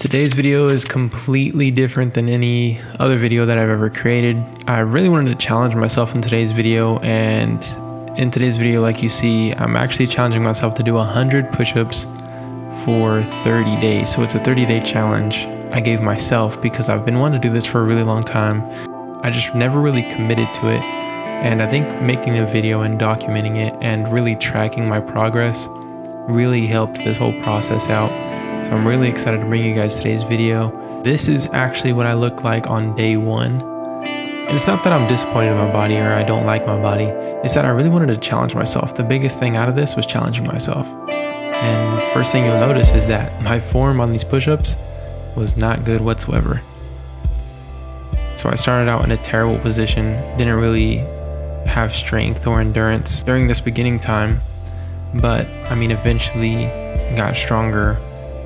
Today's video is completely different than any other video that I've ever created. I really wanted to challenge myself in today's video, and in today's video, like you see, I'm actually challenging myself to do 100 push-ups for 30 days. So it's a 30-day challenge I gave myself because I've been wanting to do this for a really long time. I just never really committed to it. And I think making a video and documenting it and really tracking my progress really helped this whole process out. So I'm really excited to bring you guys today's video. This is actually what I look like on day one. And it's not that I'm disappointed in my body or I don't like my body. It's that I really wanted to challenge myself. The biggest thing out of this was challenging myself. And first thing you'll notice is that my form on these push-ups was not good whatsoever. So I started out in a terrible position, didn't really have strength or endurance during this beginning time. But I mean, eventually got stronger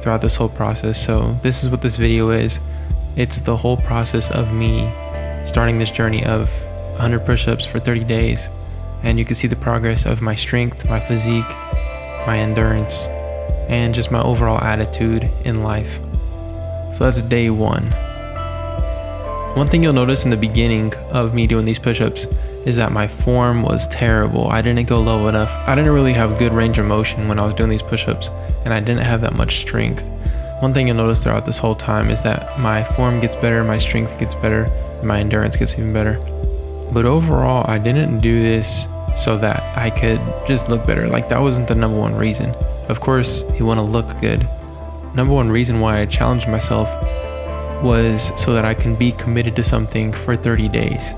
throughout this whole process. So this is what this video is. It's the whole process of me starting this journey of 100 push-ups for 30 days. And you can see the progress of my strength, my physique, my endurance, and just my overall attitude in life. So that's day one. One thing you'll notice in the beginning of me doing these push-ups is that my form was terrible. I didn't go low enough. I didn't really have good range of motion when I was doing these push-ups, and I didn't have that much strength. One thing you'll notice throughout this whole time is that my form gets better, my strength gets better, and my endurance gets even better. But overall, I didn't do this so that I could just look better. Like, that wasn't the number one reason. Of course, you want to look good. Number one reason why I challenged myself was so that I can be committed to something for 30 days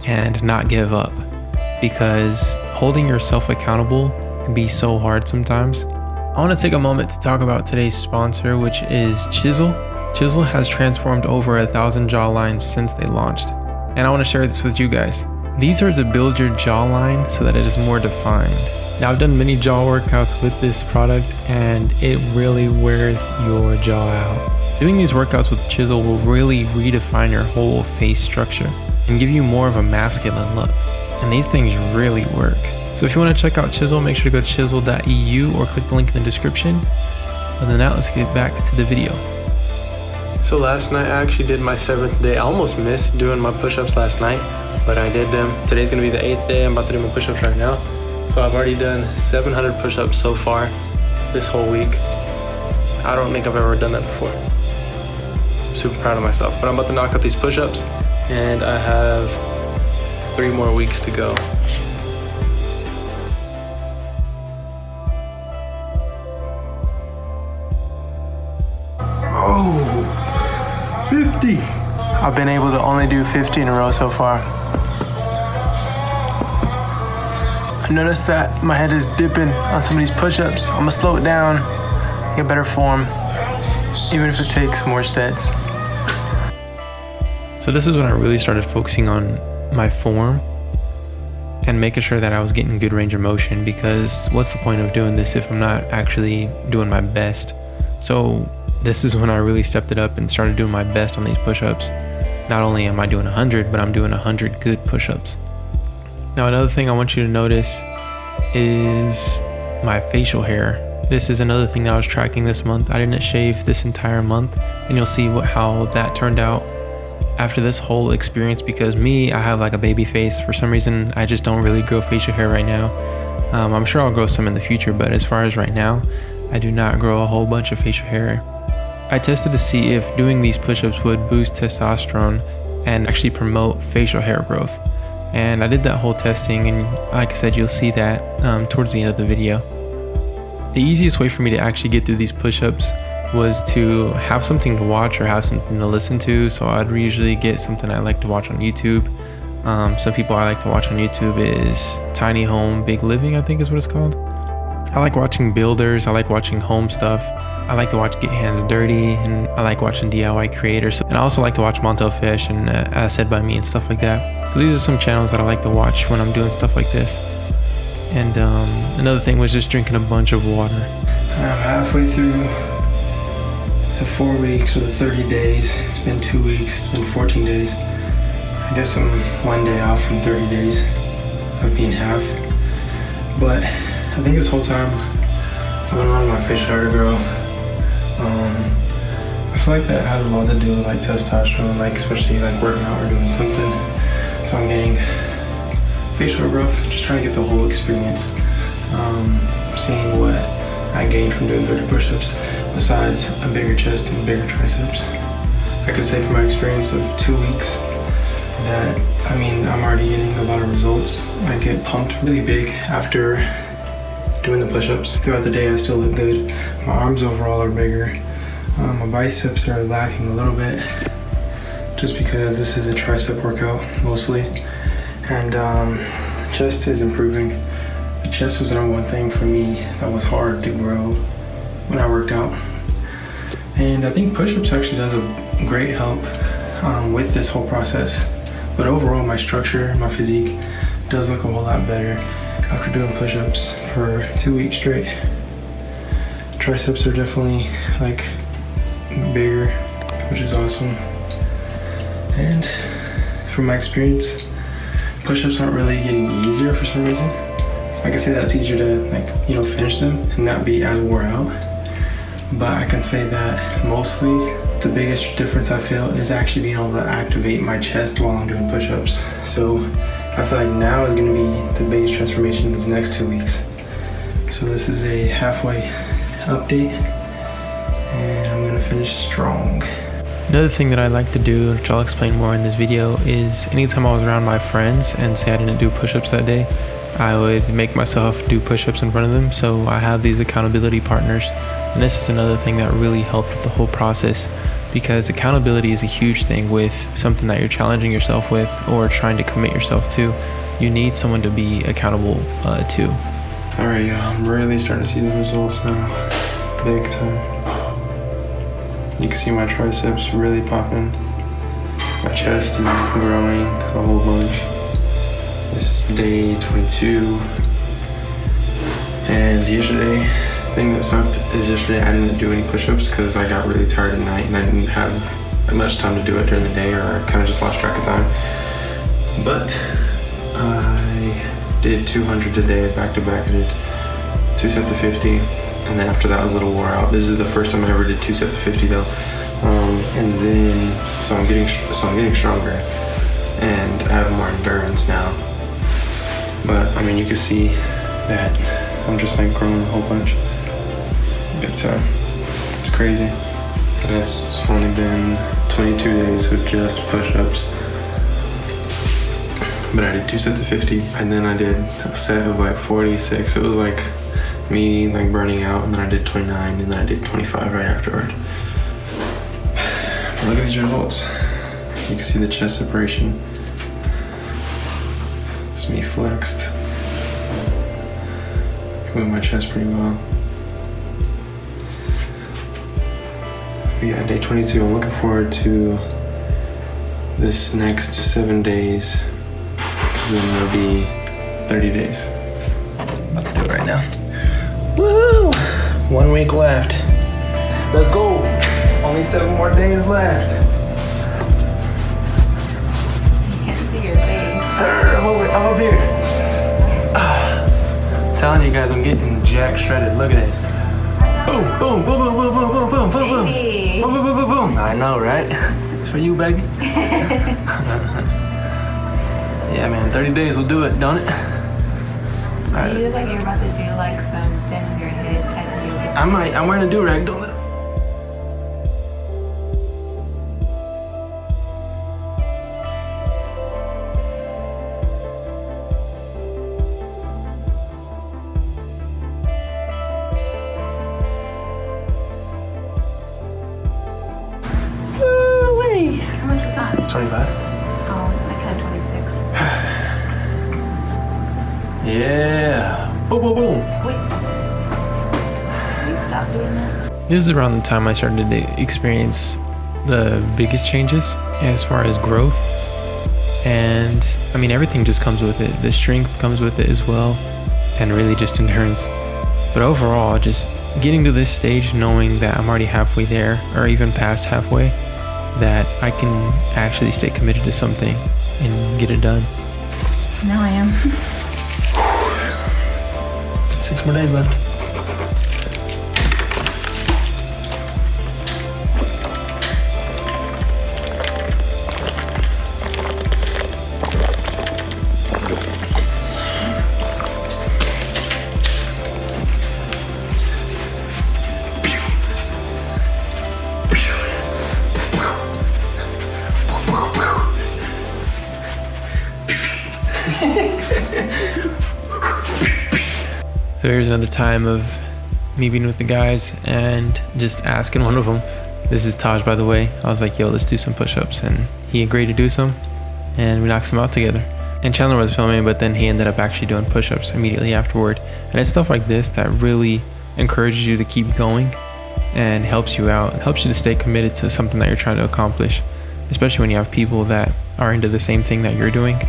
and not give up, because holding yourself accountable can be so hard sometimes. I want to take a moment to talk about today's sponsor, which is Chisel. Chisel has transformed over 1,000 jawlines since they launched, and I want to share this with you guys. These are to build your jawline so that it is more defined. Now, I've done many jaw workouts with this product, and it really wears your jaw out. Doing these workouts with Chisel will really redefine your whole face structure and give you more of a masculine look. And these things really work. So if you want to check out Chisel, make sure to go to chisel.eu or click the link in the description. Other than that, let's get back to the video. So last night I actually did my 7th day. I almost missed doing my push-ups last night, but I did them. Today's gonna be the 8th day. I'm about to do my push-ups right now. So I've already done 700 push-ups so far this whole week. I don't think I've ever done that before. I'm super proud of myself, but I'm about to knock out these push-ups, and I have 3 more weeks to go. Oh, 50. I've been able to only do 50 in a row so far. I noticed that my head is dipping on some of these push-ups. I'm gonna slow it down, get better form, even if it takes more sets. So this is when I really started focusing on my form and making sure that I was getting good range of motion, because what's the point of doing this if I'm not actually doing my best? So this is when I really stepped it up and started doing my best on these push-ups. Not only am I doing 100, but I'm doing 100 good push-ups. Now, another thing I want you to notice is my facial hair. This is another thing that I was tracking this month. I didn't shave this entire month, and you'll see how that turned out after this whole experience, because I have like a baby face. For some reason, I just don't really grow facial hair right now. I'm sure I'll grow some in the future, but as far as right now, I do not grow a whole bunch of facial hair. I tested to see if doing these push-ups would boost testosterone and actually promote facial hair growth. And I did that whole testing, and like I said, you'll see that towards the end of the video. The easiest way for me to actually get through these push-ups was to have something to watch or have something to listen to. So I'd usually get something I like to watch on YouTube. Some people I like to watch on YouTube is Tiny Home Big Living, I think is what it's called. I like watching builders, I like watching home stuff. I like to watch Get Hands Dirty, and I like watching DIY creators. And I also like to watch Montel Fish and As Said By Me and stuff like that. So these are some channels that I like to watch when I'm doing stuff like this. And another thing was just drinking a bunch of water. I'm halfway through the 4 weeks or the 30 days. It's been 2 weeks, it's been 14 days. I guess I'm 1 day off from 30 days of being half. But I think this whole time I've been wanting my facial hair to grow. feel like that has a lot to do with like testosterone, like especially like working out or doing something. So I'm getting facial growth, just trying to get the whole experience. Seeing what I gained from doing 30 push-ups besides a bigger chest and bigger triceps. I could say from my experience of 2 weeks that, I mean, I'm already getting a lot of results. I get pumped really big after doing the push-ups. Throughout the day I still look good. My arms overall are bigger. My biceps are lacking a little bit just because this is a tricep workout mostly. And chest is improving. The chest was the number one thing for me that was hard to grow when I worked out. And I think push-ups actually does a great help with this whole process. But overall, my structure, my physique does look a whole lot better after doing push-ups for 2 weeks straight. Triceps are definitely like bigger, which is awesome. And from my experience, push-ups aren't really getting easier for some reason. I can say that it's easier to finish them and not be as wore out. But I can say that mostly the biggest difference I feel is actually being able to activate my chest while I'm doing push-ups. So I feel like now is gonna be the biggest transformation in these next 2 weeks. So this is a halfway update and I'm gonna finish strong. Another thing that I like to do, which I'll explain more in this video, is anytime I was around my friends and say I didn't do push-ups that day, I would make myself do push-ups in front of them. So I have these accountability partners. And this is another thing that really helped with the whole process, because accountability is a huge thing with something that you're challenging yourself with or trying to commit yourself to. You need someone to be accountable to. All right, y'all, I'm really starting to see the results now, big time. You can see my triceps really popping. My chest is growing a whole bunch. This is day 22. And yesterday, the thing that sucked is yesterday I didn't do any push-ups because I got really tired at night and I didn't have much time to do it during the day, or I kind of just lost track of time. But I did 200 today back to back. I did 2 sets of 50, and then after that I was a little wore out. This is the first time I ever did 2 sets of 50 though. And then so I'm getting stronger and I have more endurance now. But I mean, you can see that I'm just like growing a whole bunch. Big time. It's crazy. And it's only been 22 days of just push-ups. But I did 2 sets of 50, and then I did a set of like 46. It was like me like burning out, and then I did 29, and then I did 25 right afterward. But look at these results. You can see the chest separation. It's me flexed. I can move my chest pretty well. But yeah, day 22. I'm looking forward to this next 7 days, because then it'll be 30 days. I'm about to do it right now. Woohoo! 1 week left. Let's go. Only 7 more days left. You can't see your face. I'm up here. Telling you guys, I'm getting jack shredded. Look at this. Boom, boom, boom, boom, boom, boom, boom, boom, boom, boom. Baby. Boom, boom, boom, boom, boom. I know, right? It's for you, baby. Yeah, man, 30 days will do it, don't it? Right. You look like you're about to do like some stand on your head type of yoga. I'm wearing a do-rag, don't let it. How much was that? 25. Oh, I counted 26. Yeah. Boom, boom, boom. Wait. Can you stop doing that? This is around the time I started to experience the biggest changes as far as growth. And I mean, everything just comes with it. The strength comes with it as well, and really just endurance. But overall, just getting to this stage, knowing that I'm already halfway there, or even past halfway, that I can actually stay committed to something and get it done. Now I am. 6 more days left. So here's another time of me being with the guys and just asking one of them. This is Taj, by the way. I was like, yo, let's do some push-ups, and he agreed to do some, and we knocked some out together. And Chandler was filming, but then he ended up actually doing push-ups immediately afterward. And it's stuff like this that really encourages you to keep going and helps you out. It helps you to stay committed to something that you're trying to accomplish, especially when you have people that are into the same thing that you're doing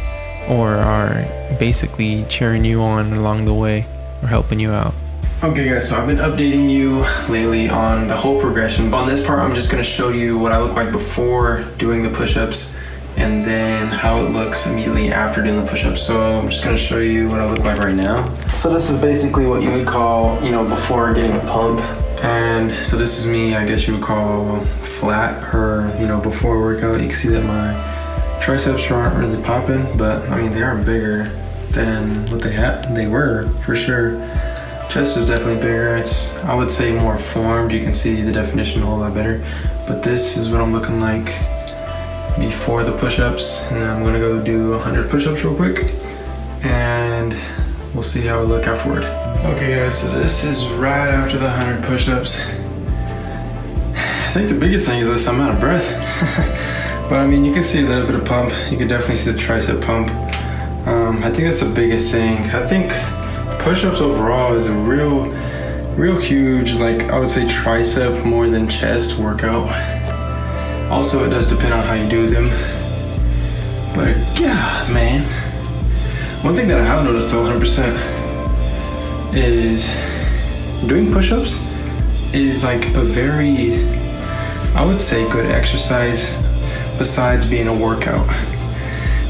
or are basically cheering you on along the way or helping you out. Okay guys, so I've been updating you lately on the whole progression. On this part, I'm just gonna show you what I look like before doing the push-ups and then how it looks immediately after doing the push-ups. So I'm just gonna show you what I look like right now. So this is basically what you would call, before getting a pump. And so this is me, I guess you would call flat, or before workout. You can see that my triceps aren't really popping, but I mean, they are bigger than what they were for sure. Chest is definitely bigger. It's, I would say, more formed. You can see the definition a whole lot better. But this is what I'm looking like before the push-ups. And I'm gonna go do 100 push-ups real quick, and we'll see how I look afterward. Okay guys, so this is right after the 100 push-ups. I think the biggest thing is this, I'm out of breath. But I mean, you can see a little bit of pump. You can definitely see the tricep pump. I think that's the biggest thing. I think push-ups overall is a real huge, like I would say, tricep more than chest workout. Also, it does depend on how you do them. But yeah, man. One thing that I have noticed though 100% is doing push-ups is like a very, I would say, good exercise besides being a workout.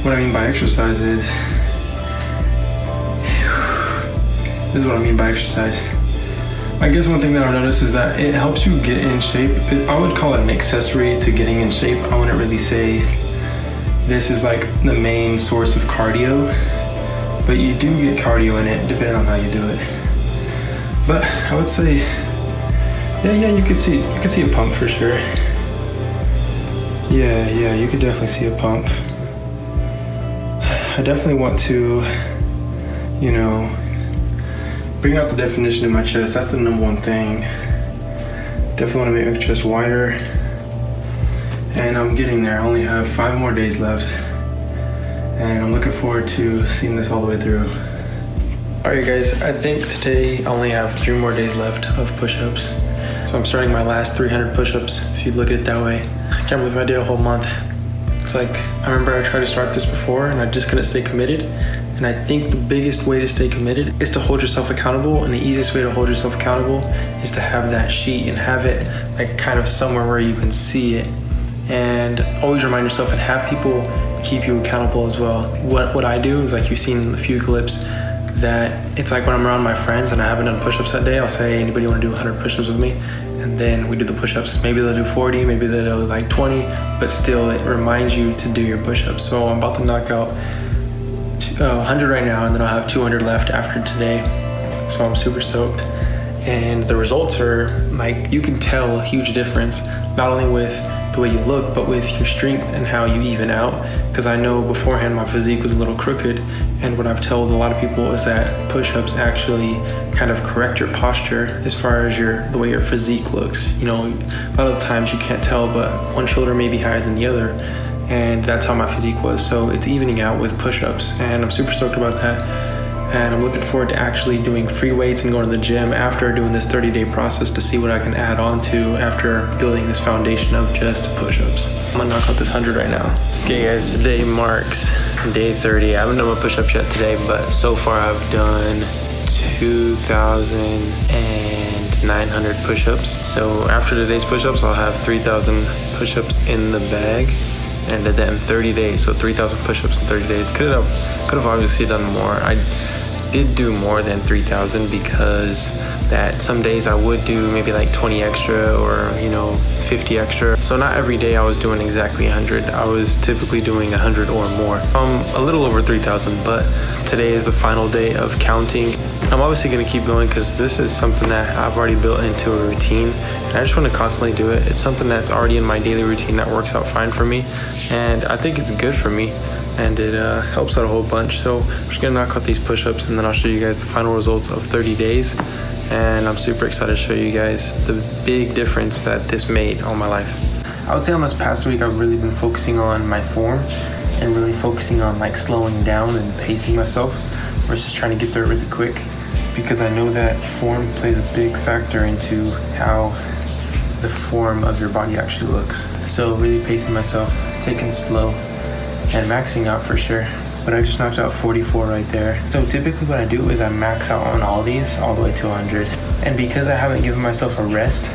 What I mean by exercise is, this is what I mean by exercise. I guess one thing that I've noticed is that it helps you get in shape. I would call it an accessory to getting in shape. I wouldn't really say this is like the main source of cardio, but you do get cardio in it depending on how you do it. But I would say, yeah, you can see a pump for sure. Yeah, you could definitely see a pump. I definitely want to, bring out the definition in my chest. That's the number one thing. Definitely want to make my chest wider. And I'm getting there. I only have 5 more days left. And I'm looking forward to seeing this all the way through. Alright guys, I think today I only have 3 more days left of push-ups. So I'm starting my last 300 push-ups, if you look at it that way. I can't believe I did a whole month. It's like, I remember I tried to start this before and I just couldn't stay committed. And I think the biggest way to stay committed is to hold yourself accountable, and the easiest way to hold yourself accountable is to have that sheet and have it like kind of somewhere where you can see it. And always remind yourself and have people keep you accountable as well. What I do is, like you've seen in a few clips, that it's like when I'm around my friends and I haven't done push-ups that day, I'll say, anybody want to do 100 push-ups with me? And then we do the push-ups. Maybe they'll do 40, maybe they'll do like 20, but still it reminds you to do your push-ups. So I'm about to knock out 100 right now, and then I'll have 200 left after today. So I'm super stoked. And the results are like, you can tell a huge difference, not only with the way you look, but with your strength and how you even out. Because I know beforehand my physique was a little crooked, and what I've told a lot of people is that push-ups actually kind of correct your posture as far as the way your physique looks. A lot of the times you can't tell, but one shoulder may be higher than the other, and that's how my physique was. So it's evening out with push-ups, and I'm super stoked about that. And I'm looking forward to actually doing free weights and going to the gym after doing this 30-day process to see what I can add on to after building this foundation of just push-ups. I'm gonna knock out this 100 right now. Okay guys, today marks day 30. I haven't done my push-ups yet today, but so far I've done 2,900 push-ups. So after today's push-ups, I'll have 3,000 push-ups in the bag. And I did that in 30 days, so 3,000 push-ups in 30 days. Could have obviously done more. I did do more than 3,000 because that some days I would do maybe like 20 extra or 50 extra. So not every day I was doing exactly 100. I was typically doing 100 or more. A little over 3,000, but today is the final day of counting. I'm obviously gonna keep going because this is something that I've already built into a routine, and I just want to constantly do it. It's something that's already in my daily routine that works out fine for me, and I think it's good for me. and it helps out a whole bunch. So I'm just gonna knock out these push-ups, and then I'll show you guys the final results of 30 days. And I'm super excited to show you guys the big difference that this made on my life. I would say on this past week, I've really been focusing on my form and really focusing on like slowing down and pacing myself versus trying to get there really quick, because I know that form plays a big factor into how the form of your body actually looks. So really pacing myself, taking it slow, and maxing out for sure. But I just knocked out 44 right there. So typically what I do is I max out on all these all the way to 100. And because I haven't given myself a rest,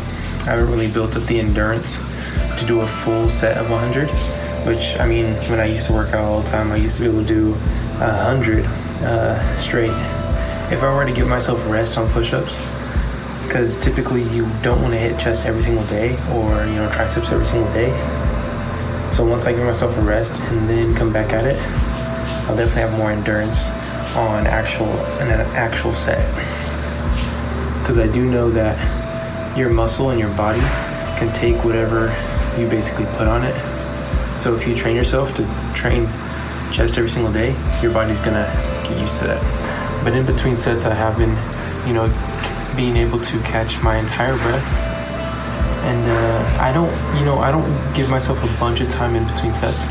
I haven't really built up the endurance to do a full set of 100, which, I mean, when I used to work out all the time, I used to be able to do 100 straight. If I were to give myself a rest on push-ups, because typically you don't want to hit chest every single day, or, you know, triceps every single day. So once I give myself a rest and then come back at it, I'll definitely have more endurance on an actual set. Because I do know that your muscle and your body can take whatever you basically put on it. So if you train yourself to train chest every single day, your body's gonna get used to that. But in between sets, I have been, you know, being able to catch my entire breath. And I don't give myself a bunch of time in between sets,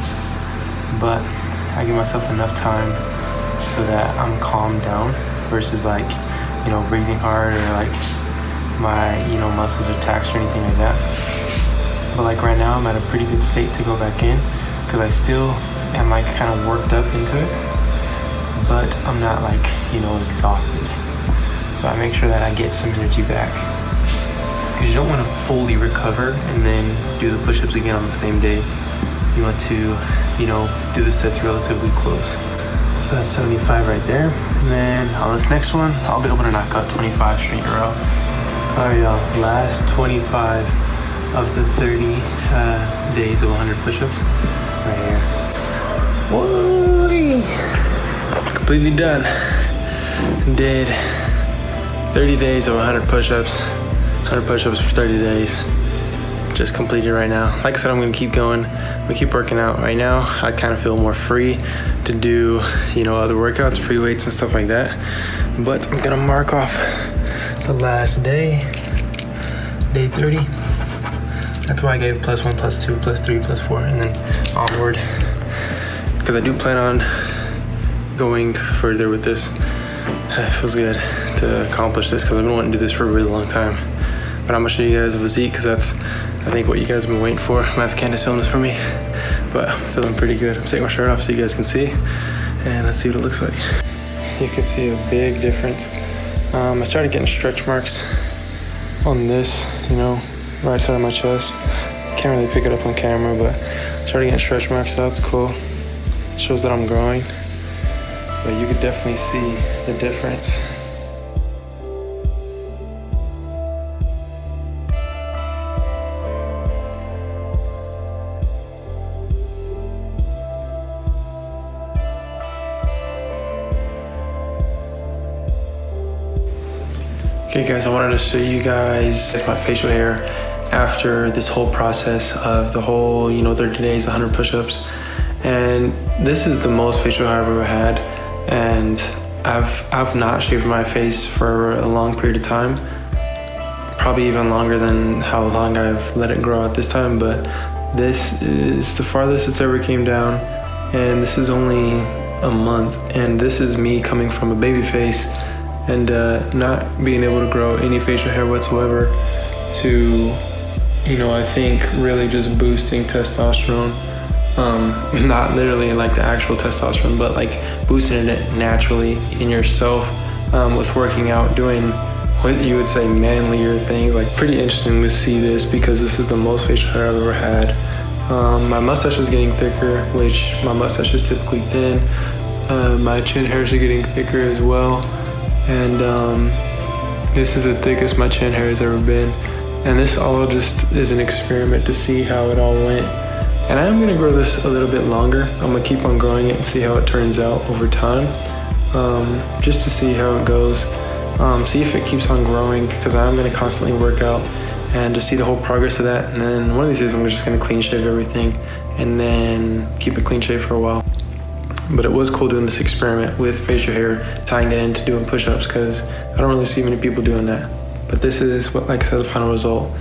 but I give myself enough time so that I'm calmed down versus like, you know, breathing hard, or like my, you know, muscles are taxed or anything like that. But like right now I'm at a pretty good state to go back in, because I still am like kind of worked up into it, but I'm not like, you know, exhausted. So I make sure that I get some energy back, because you don't want to fully recover and then do the push-ups again on the same day. You want to, you know, do the sets relatively close. So that's 75 right there. And then on this next one, I'll be able to knock out 25 straight in a row. All right, y'all, last 25 of the 30 days of 100 push-ups right here. Whoa! Completely done. Did 30 days of 100 push-ups. 100 push-ups for 30 days. Just completed right now. Like I said, I'm gonna keep going. We keep working out. Right now, I kind of feel more free to do, you know, other workouts, free weights and stuff like that. But I'm gonna mark off the last day, day 30. That's why I gave +1, +2, +3, +4, and then onward. Because I do plan on going further with this. It feels good to accomplish this, because I've been wanting to do this for a really long time. But I'm gonna show you guys a physique, because that's, I think, what you guys have been waiting for. My wife Candace filmed this for me, but I'm feeling pretty good. I'm taking my shirt off so you guys can see, and let's see what it looks like. You can see a big difference. I started getting stretch marks on this, you know, right side of my chest. Can't really pick it up on camera, but I started getting stretch marks, so that's cool. It shows that I'm growing, but you could definitely see the difference. Okay guys, I wanted to show you guys my facial hair after this whole process of the whole, you know, 30 days, 100 push-ups. And this is the most facial hair I've ever had. And I've not shaved my face for a long period of time. Probably even longer than how long I've let it grow at this time, but this is the farthest it's ever came down. And this is only a month. And this is me coming from a baby face and not being able to grow any facial hair whatsoever to, you know, I think really just boosting testosterone. Not literally like the actual testosterone, but like boosting it naturally in yourself with working out, doing what you would say manlier things. Like, pretty interesting to see this, because this is the most facial hair I've ever had. My mustache is getting thicker, which my mustache is typically thin. My chin hairs are getting thicker as well. And this is the thickest my chin hair has ever been. And this all just is an experiment to see how it all went. And I am gonna grow this a little bit longer. I'm gonna keep on growing it and see how it turns out over time. Just to see how it goes. See if it keeps on growing, because I'm gonna constantly work out and just see the whole progress of that. And then one of these days I'm just gonna clean shave everything and then keep it clean shave for a while. But it was cool doing this experiment with facial hair, tying it into doing push-ups, because I don't really see many people doing that. But this is what, like I said, the final result.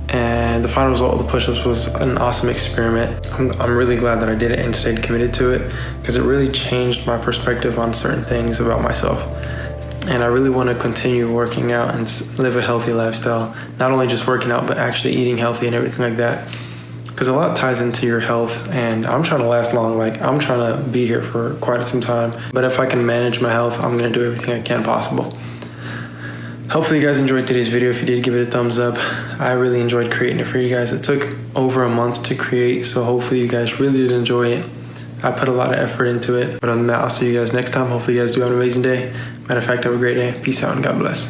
And the final result of the push-ups was an awesome experiment. I'm really glad that I did it and stayed committed to it, because it really changed my perspective on certain things about myself. And I really want to continue working out and live a healthy lifestyle. Not only just working out, but actually eating healthy and everything like that. Because a lot ties into your health, and I'm trying to last long. Like, I'm trying to be here for quite some time. But if I can manage my health, I'm going to do everything I can possible. Hopefully you guys enjoyed today's video. If you did, give it a thumbs up. I really enjoyed creating it for you guys. It took over a month to create, so hopefully you guys really did enjoy it. I put a lot of effort into it. But other than that, I'll see you guys next time. Hopefully you guys do have an amazing day. Matter of fact, have a great day. Peace out and God bless.